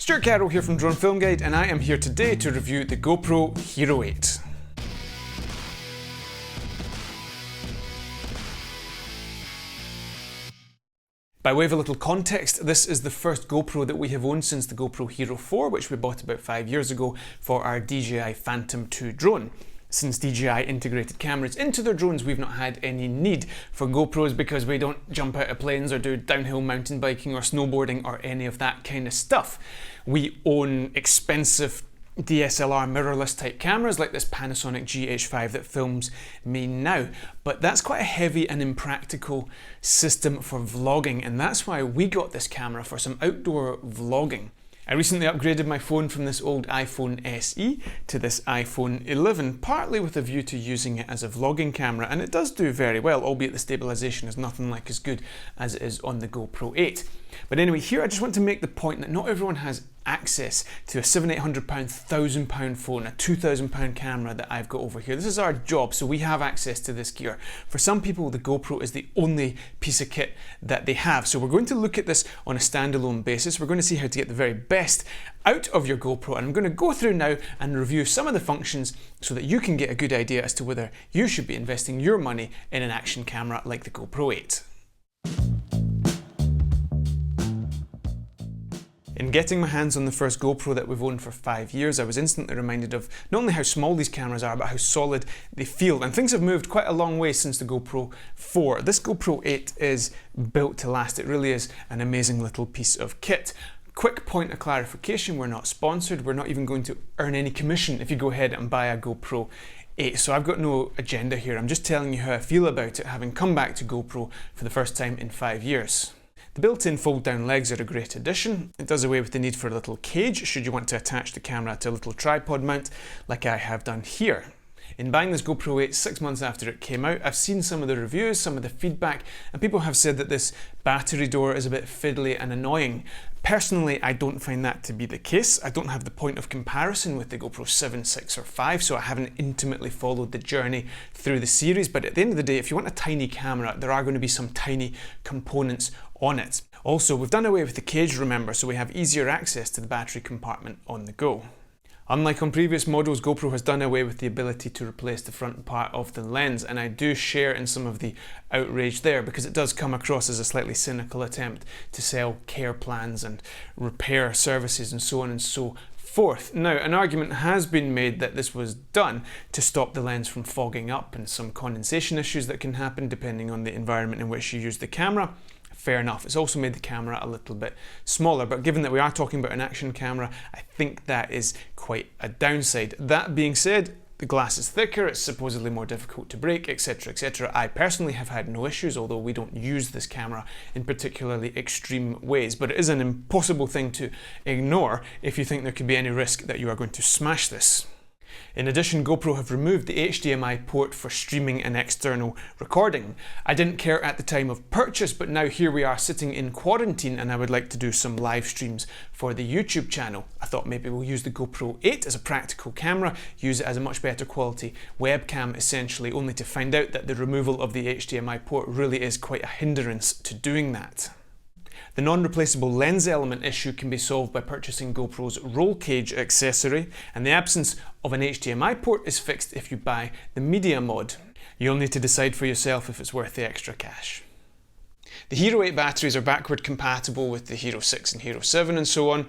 Stewart here from Drone Film Guide, and I am here today to review the GoPro Hero 8. By way of a little context, this is the first GoPro that we have owned since the GoPro Hero 4, which we bought about 5 years ago for our DJI Phantom 2 drone. Since DJI integrated cameras into their drones, we've not had any need for GoPros because we don't jump out of planes or do downhill mountain biking or snowboarding or any of that kind of stuff. We own expensive DSLR mirrorless type cameras like this Panasonic GH5 that films me now, but that's quite a heavy and impractical system for vlogging, and that's why we got this camera for some outdoor vlogging. I recently upgraded my phone from this old iPhone SE to this iPhone 11, partly with a view to using it as a vlogging camera, and it does do very well, albeit the stabilization is nothing like as good as it is on the GoPro 8. But anyway, here I just want to make the point that not everyone has access to a £700, £1,000 phone, a £2,000 camera that I've got over here. This is our job, so we have access to this gear. For some people, the GoPro is the only piece of kit that they have. So we're going to look at this on a standalone basis. We're going to see how to get the very best out of your GoPro, and I'm going to go through now and review some of the functions so that you can get a good idea as to whether you should be investing your money in an action camera like the GoPro 8. In getting my hands on the first GoPro that we've owned for 5 years, I was instantly reminded of not only how small these cameras are, but how solid they feel. And things have moved quite a long way since the GoPro 4. This GoPro 8 is built to last. It really is an amazing little piece of kit. Quick point of clarification, we're not sponsored. We're not even going to earn any commission if you go ahead and buy a GoPro 8. So I've got no agenda here. I'm just telling you how I feel about it, having come back to GoPro for the first time in 5 years. The built-in fold-down legs are a great addition. It does away with the need for a little cage should you want to attach the camera to a little tripod mount like I have done here. In buying this GoPro 8 6 months after it came out, I've seen some of the reviews, some of the feedback, and people have said that this battery door is a bit fiddly and annoying. Personally, I don't find that to be the case. I don't have the point of comparison with the GoPro 7, 6 or 5, so I haven't intimately followed the journey through the series, but at the end of the day, if you want a tiny camera, there are going to be some tiny components on it. Also, we've done away with the cage, remember, so we have easier access to the battery compartment on the go. Unlike on previous models, GoPro has done away with the ability to replace the front part of the lens, and I do share in some of the outrage there because it does come across as a slightly cynical attempt to sell care plans and repair services and so on and so forth. Now, an argument has been made that this was done to stop the lens from fogging up and some condensation issues that can happen depending on the environment in which you use the camera. Fair enough. It's also made the camera a little bit smaller, but given that we are talking about an action camera, I think that is quite a downside. That being said, the glass is thicker, it's supposedly more difficult to break, etc, etc. I personally have had no issues, although we don't use this camera in particularly extreme ways, but it is an impossible thing to ignore if you think there could be any risk that you are going to smash this. In addition, GoPro have removed the HDMI port for streaming and external recording. I didn't care at the time of purchase, but now here we are sitting in quarantine and I would like to do some live streams for the YouTube channel. I thought maybe we'll use the GoPro 8 as a practical camera, use it as a much better quality webcam essentially, only to find out that the removal of the HDMI port really is quite a hindrance to doing that. The non-replaceable lens element issue can be solved by purchasing GoPro's roll cage accessory, and the absence of an HDMI port is fixed if you buy the media mod. You'll need to decide for yourself if it's worth the extra cash. The Hero 8 batteries are backward compatible with the Hero 6 and Hero 7 and so on,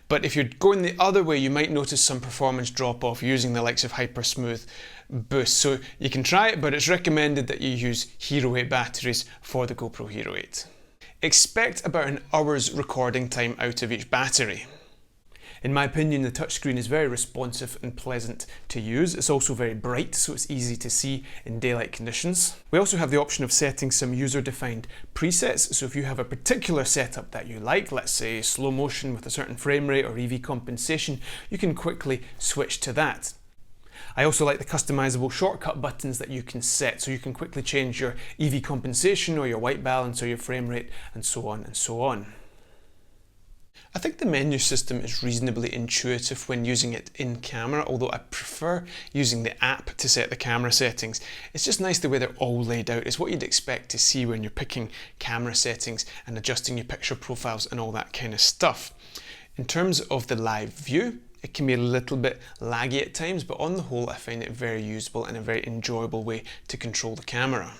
but if you're going the other way you might notice some performance drop off using the likes of Hypersmooth boost. So you can try it, but it's recommended that you use Hero 8 batteries for the GoPro Hero 8. Expect about an hour's recording time out of each battery. In my opinion, the touchscreen is very responsive and pleasant to use. It's also very bright, so it's easy to see in daylight conditions. We also have the option of setting some user-defined presets, so if you have a particular setup that you like, let's say slow motion with a certain frame rate or EV compensation, you can quickly switch to that. I also like the customizable shortcut buttons that you can set, so you can quickly change your EV compensation or your white balance or your frame rate and so on and so on. I think the menu system is reasonably intuitive when using it in camera, although I prefer using the app to set the camera settings. It's just nice the way they're all laid out. It's what you'd expect to see when you're picking camera settings and adjusting your picture profiles and all that kind of stuff. In terms of the live view, it can be a little bit laggy at times, but on the whole I find it very usable and a very enjoyable way to control the camera.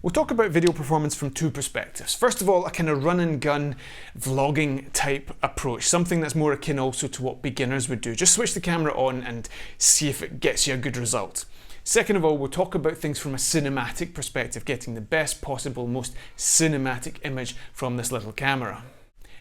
We'll talk about video performance from two perspectives. First of all, a kind of run and gun vlogging type approach, something that's more akin also to what beginners would do. Just switch the camera on and see if it gets you a good result. Second of all, we'll talk about things from a cinematic perspective, getting the best possible, most cinematic image from this little camera.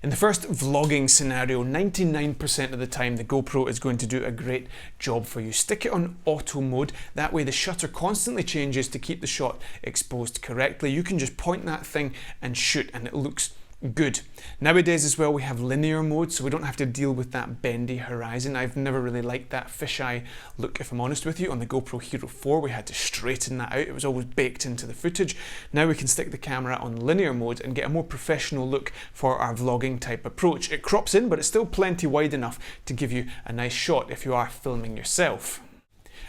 In the first vlogging scenario, 99% of the time the GoPro is going to do a great job for you. Stick it on auto mode, that way the shutter constantly changes to keep the shot exposed correctly. You can just point that thing and shoot and it looks good. Nowadays as well we have linear mode, so we don't have to deal with that bendy horizon. I've never really liked that fisheye look, if I'm honest with you. On the GoPro Hero 4 we had to straighten that out, it was always baked into the footage. Now we can stick the camera on linear mode and get a more professional look for our vlogging type approach. It crops in, but it's still plenty wide enough to give you a nice shot if you are filming yourself.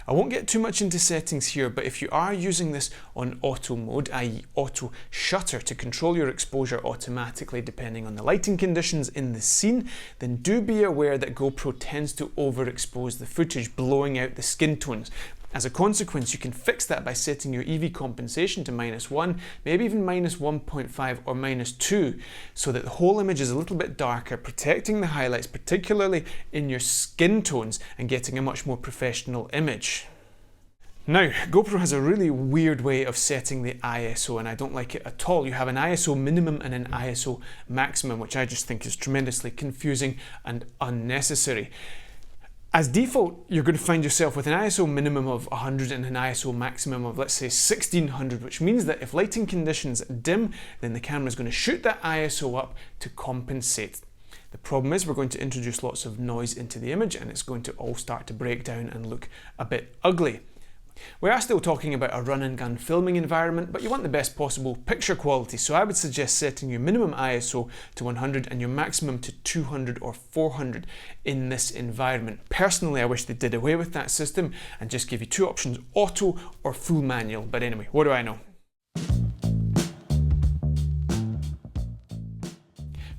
I won't get too much into settings here, but if you are using this on auto mode, i.e. auto shutter, to control your exposure automatically depending on the lighting conditions in the scene, then do be aware that GoPro tends to overexpose the footage, blowing out the skin tones. As a consequence, you can fix that by setting your EV compensation to -1, maybe even -1.5 or -2, so that the whole image is a little bit darker, protecting the highlights, particularly in your skin tones, and getting a much more professional image. Now, GoPro has a really weird way of setting the ISO, and I don't like it at all. You have an ISO minimum and an ISO maximum, which I just think is tremendously confusing and unnecessary. As default, you're going to find yourself with an ISO minimum of 100 and an ISO maximum of, let's say, 1600, which means that if lighting conditions dim, then the camera is going to shoot that ISO up to compensate. The problem is we're going to introduce lots of noise into the image and it's going to all start to break down and look a bit ugly. We are still talking about a run and gun filming environment, but you want the best possible picture quality, so I would suggest setting your minimum ISO to 100 and your maximum to 200 or 400 in this environment. Personally, I wish they did away with that system and just give you two options, auto or full manual, but anyway, what do I know?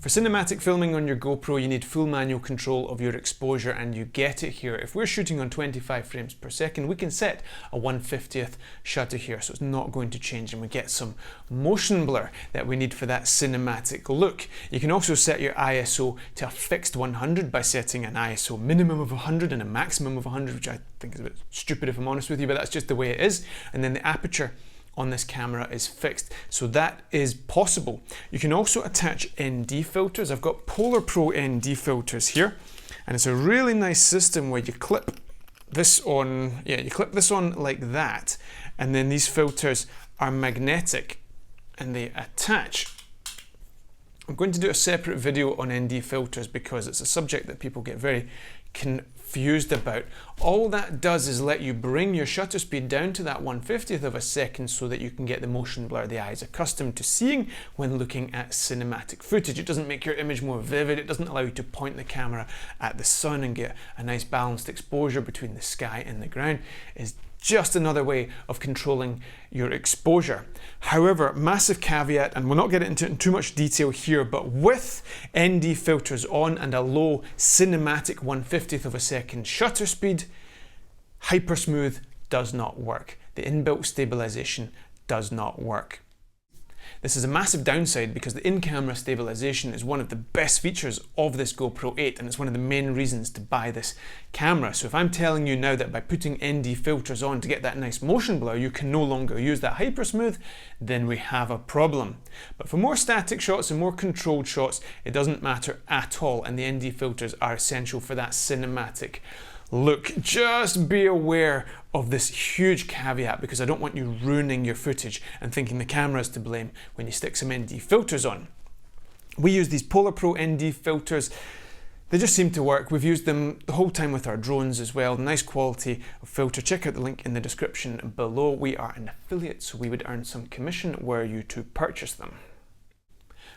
For cinematic filming on your GoPro, you need full manual control of your exposure, and you get it here. If we're shooting on 25 frames per second, we can set a 1/50th shutter here, so it's not going to change, and we get some motion blur that we need for that cinematic look. You can also set your ISO to a fixed 100 by setting an ISO minimum of 100 and a maximum of 100, which I think is a bit stupid if I'm honest with you, but that's just the way it is. And then the aperture on this camera is fixed, so that is possible. You can also attach ND filters. I've got Polar Pro ND filters here, and it's a really nice system where you clip this on, like that, and then these filters are magnetic and they attach. I'm going to do a separate video on ND filters because it's a subject that people get very confused about. All that does is let you bring your shutter speed down to that 1/50th of a second so that you can get the motion blur the eye is accustomed to seeing when looking at cinematic footage. It doesn't make your image more vivid, it doesn't allow you to point the camera at the sun and get a nice balanced exposure between the sky and the ground. It's just another way of controlling your exposure. However, massive caveat, and we'll not get into it in too much detail here, but with ND filters on and a low cinematic 1/50th of a second shutter speed, hypersmooth does not work. The inbuilt stabilization does not work. This is a massive downside because the in-camera stabilization is one of the best features of this GoPro 8, and it's one of the main reasons to buy this camera. So if I'm telling you now that by putting ND filters on to get that nice motion blur, you can no longer use that hypersmooth, then we have a problem. But for more static shots and more controlled shots, it doesn't matter at all, and the ND filters are essential for that cinematic look. Just be aware of this huge caveat because I don't want you ruining your footage and thinking the camera is to blame when you stick some ND filters on. We use these Polar Pro ND filters. They just seem to work. We've used them the whole time with our drones as well. Nice quality of filter. Check out the link in the description below. We are an affiliate, so we would earn some commission were you to purchase them.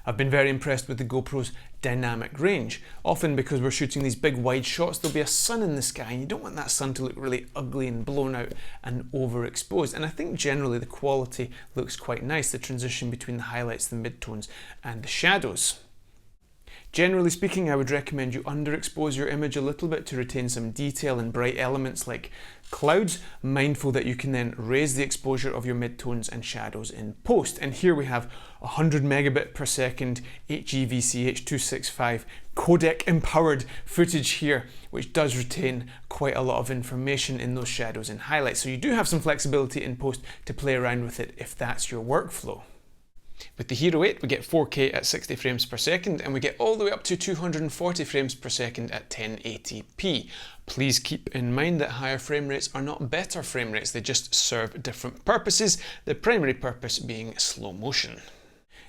I've been very impressed with the GoPro's dynamic range. Often because we're shooting these big wide shots, there'll be a sun in the sky and you don't want that sun to look really ugly and blown out and overexposed. And I think generally the quality looks quite nice, the transition between the highlights, the midtones and the shadows. Generally speaking, I would recommend you underexpose your image a little bit to retain some detail and bright elements like clouds, mindful that you can then raise the exposure of your midtones and shadows in post. And here we have 100 megabit per second HEVC H.265 codec empowered footage here, which does retain quite a lot of information in those shadows and highlights. So you do have some flexibility in post to play around with it if that's your workflow. With the Hero 8 we get 4K at 60 frames per second and we get all the way up to 240 frames per second at 1080p. Please keep in mind that higher frame rates are not better frame rates, they just serve different purposes, the primary purpose being slow motion.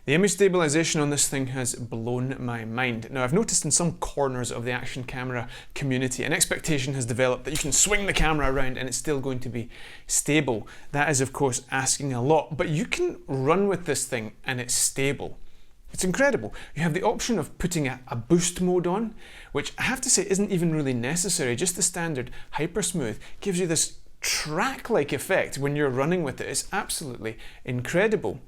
The image stabilization on this thing has blown my mind. Now I've noticed in some corners of the action camera community an expectation has developed that you can swing the camera around and it's still going to be stable. That is of course asking a lot, but you can run with this thing and it's stable. It's incredible. You have the option of putting a boost mode on, which I have to say isn't even really necessary. Just the standard hyper smooth gives you this track-like effect when you're running with it. It's absolutely incredible.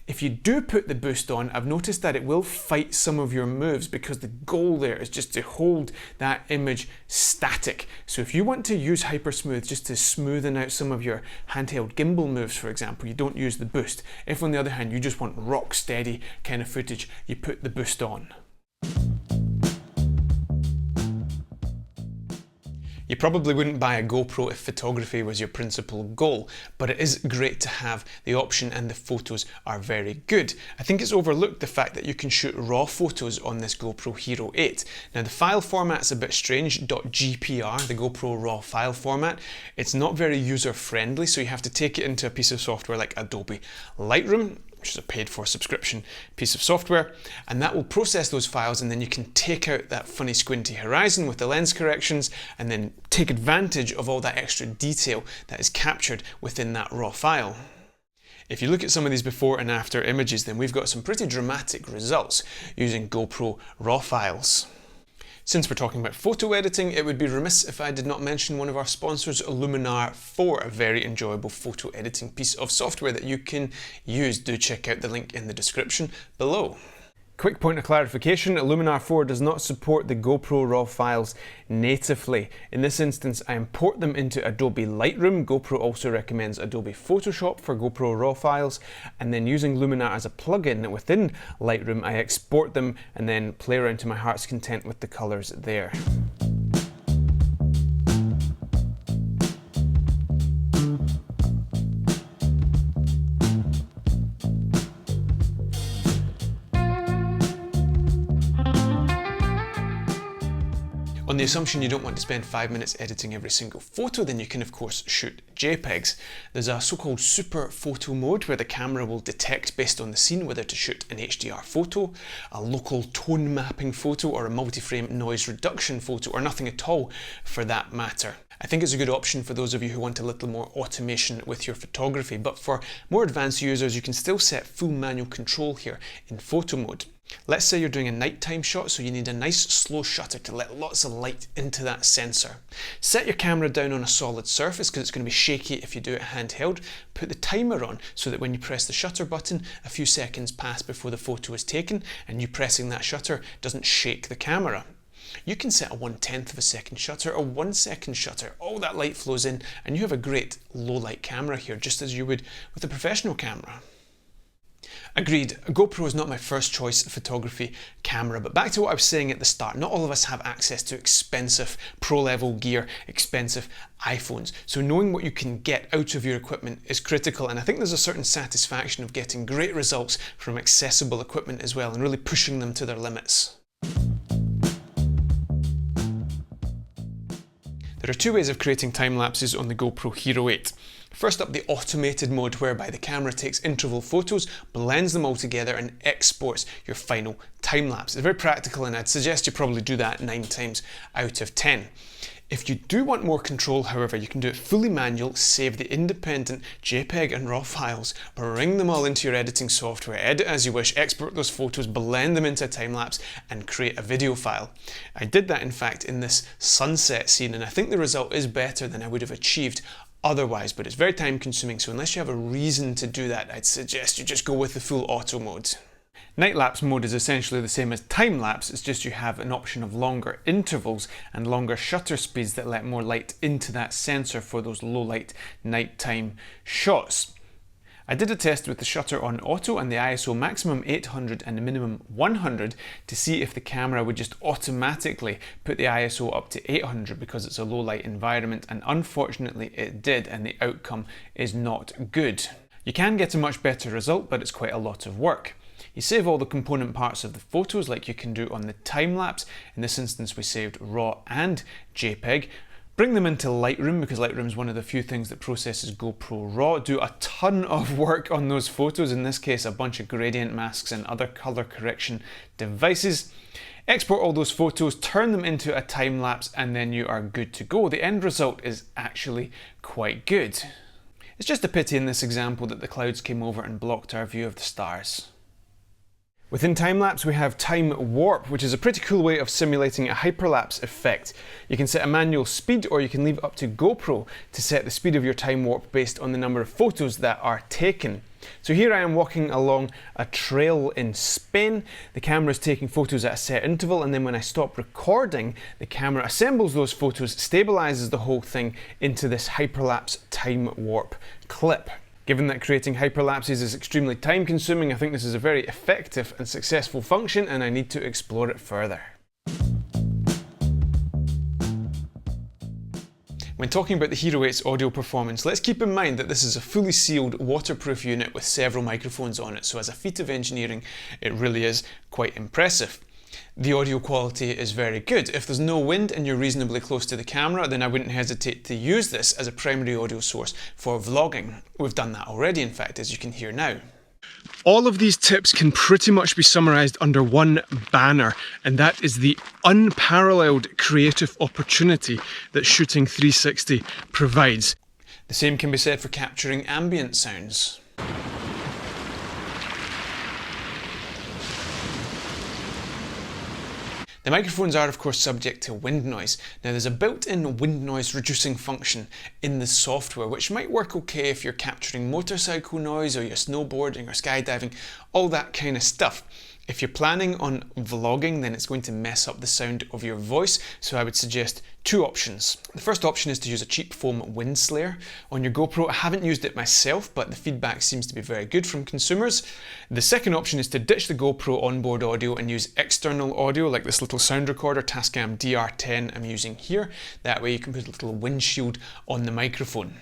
If you do put the boost on, I've noticed that it will fight some of your moves because the goal there is just to hold that image static. So if you want to use Hypersmooth just to smoothen out some of your handheld gimbal moves, for example, you don't use the boost. If on the other hand you just want rock steady kind of footage, you put the boost on. You probably wouldn't buy a GoPro if photography was your principal goal, but it is great to have the option and the photos are very good. I think it's overlooked the fact that you can shoot raw photos on this GoPro Hero 8. Now the file format's a bit strange, .gpr, the GoPro RAW file format. It's not very user friendly, so you have to take it into a piece of software like Adobe Lightroom, which is a paid for subscription piece of software, and that will process those files and then you can take out that funny squinty horizon with the lens corrections and then take advantage of all that extra detail that is captured within that raw file. If you look at some of these before and after images, then we've got some pretty dramatic results using GoPro RAW files. Since we're talking about photo editing, it would be remiss if I did not mention one of our sponsors, Luminar 4, a very enjoyable photo editing piece of software that you can use. Do check out the link in the description below. Quick point of clarification, Luminar 4 does not support the GoPro RAW files natively. In this instance, I import them into Adobe Lightroom. GoPro also recommends Adobe Photoshop for GoPro RAW files, and then using Luminar as a plugin within Lightroom, I export them and then play around to my heart's content with the colors there. On the assumption you don't want to spend 5 minutes editing every single photo, then you can of course shoot JPEGs. There's a so-called super photo mode where the camera will detect based on the scene whether to shoot an HDR photo, a local tone mapping photo, or a multi-frame noise reduction photo, or nothing at all for that matter. I think it's a good option for those of you who want a little more automation with your photography, but for more advanced users you can still set full manual control here in photo mode. Let's say you're doing a nighttime shot, so you need a nice slow shutter to let lots of light into that sensor. Set your camera down on a solid surface because it's going to be shaky if you do it handheld. Put the timer on so that when you press the shutter button, a few seconds pass before the photo is taken, and you pressing that shutter doesn't shake the camera. You can set a 1/10 of a second shutter or 1 second shutter. All that light flows in and you have a great low light camera here, just as you would with a professional camera. Agreed, a GoPro is not my first choice photography camera, but back to what I was saying at the start, not all of us have access to expensive pro-level gear, expensive iPhones, so knowing what you can get out of your equipment is critical, and I think there's a certain satisfaction of getting great results from accessible equipment as well and really pushing them to their limits. There are two ways of creating time lapses on the GoPro Hero 8. First up, the automated mode, whereby the camera takes interval photos, blends them all together and exports your final time lapse. It's very practical and I'd suggest you probably do that 9 times out of 10. If you do want more control, however, you can do it fully manual, save the independent JPEG and RAW files, bring them all into your editing software, edit as you wish, export those photos, blend them into a time-lapse and create a video file. I did that in fact in this sunset scene, and I think the result is better than I would have achieved otherwise, but it's very time consuming, so unless you have a reason to do that, I'd suggest you just go with the full auto mode. Night lapse mode is essentially the same as time lapse, it's just you have an option of longer intervals and longer shutter speeds that let more light into that sensor for those low light nighttime shots. I did a test with the shutter on auto and the ISO maximum 800 and the minimum 100 to see if the camera would just automatically put the ISO up to 800 because it's a low light environment, and unfortunately it did, and the outcome is not good. You can get a much better result, but it's quite a lot of work. You save all the component parts of the photos like you can do on the time-lapse. In this instance we saved RAW and JPEG. Bring them into Lightroom, because Lightroom is one of the few things that processes GoPro RAW. Do a ton of work on those photos, in this case a bunch of gradient masks and other color correction devices. Export all those photos, turn them into a time-lapse, and then you are good to go. The end result is actually quite good. It's just a pity in this example that the clouds came over and blocked our view of the stars. Within time-lapse we have TimeWarp, which is a pretty cool way of simulating a hyperlapse effect. You can set a manual speed, or you can leave it up to GoPro to set the speed of your time warp based on the number of photos that are taken. So here I am walking along a trail in Spain. The camera is taking photos at a set interval, and then when I stop recording, the camera assembles those photos, stabilizes the whole thing into this hyperlapse time warp clip. Given that creating hyperlapses is extremely time consuming, I think this is a very effective and successful function, and I need to explore it further. When talking about the Hero 8's audio performance, let's keep in mind that this is a fully sealed waterproof unit with several microphones on it, so as a feat of engineering it really is quite impressive. The audio quality is very good. If there's no wind and you're reasonably close to the camera, then I wouldn't hesitate to use this as a primary audio source for vlogging. We've done that already, in fact, as you can hear now. All of these tips can pretty much be summarised under one banner, and that is the unparalleled creative opportunity that Shooting 360 provides. The same can be said for capturing ambient sounds. The microphones are of course subject to wind noise. Now there's a built-in wind noise reducing function in the software, which might work okay if you're capturing motorcycle noise or you're snowboarding or skydiving, all that kind of stuff. If you're planning on vlogging, then it's going to mess up the sound of your voice, so I would suggest two options. The first option is to use a cheap foam wind slayer on your GoPro. I haven't used it myself, but the feedback seems to be very good from consumers. The second option is to ditch the GoPro onboard audio and use external audio, like this little sound recorder, Tascam DR10 I'm using here. That way you can put a little windshield on the microphone.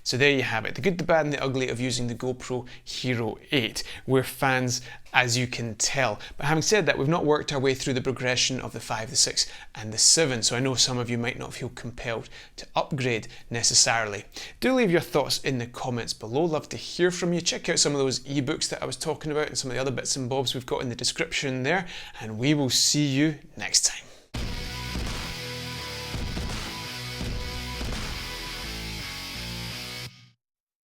So there you have it, the good, the bad and the ugly of using the GoPro Hero 8. We're fans, as you can tell. But having said that, we've not worked our way through the progression of the 5, the 6 and the 7, so I know some of you might not feel compelled to upgrade necessarily. Do leave your thoughts in the comments below, love to hear from you. Check out some of those ebooks that I was talking about and some of the other bits and bobs we've got in the description there, and we will see you next time.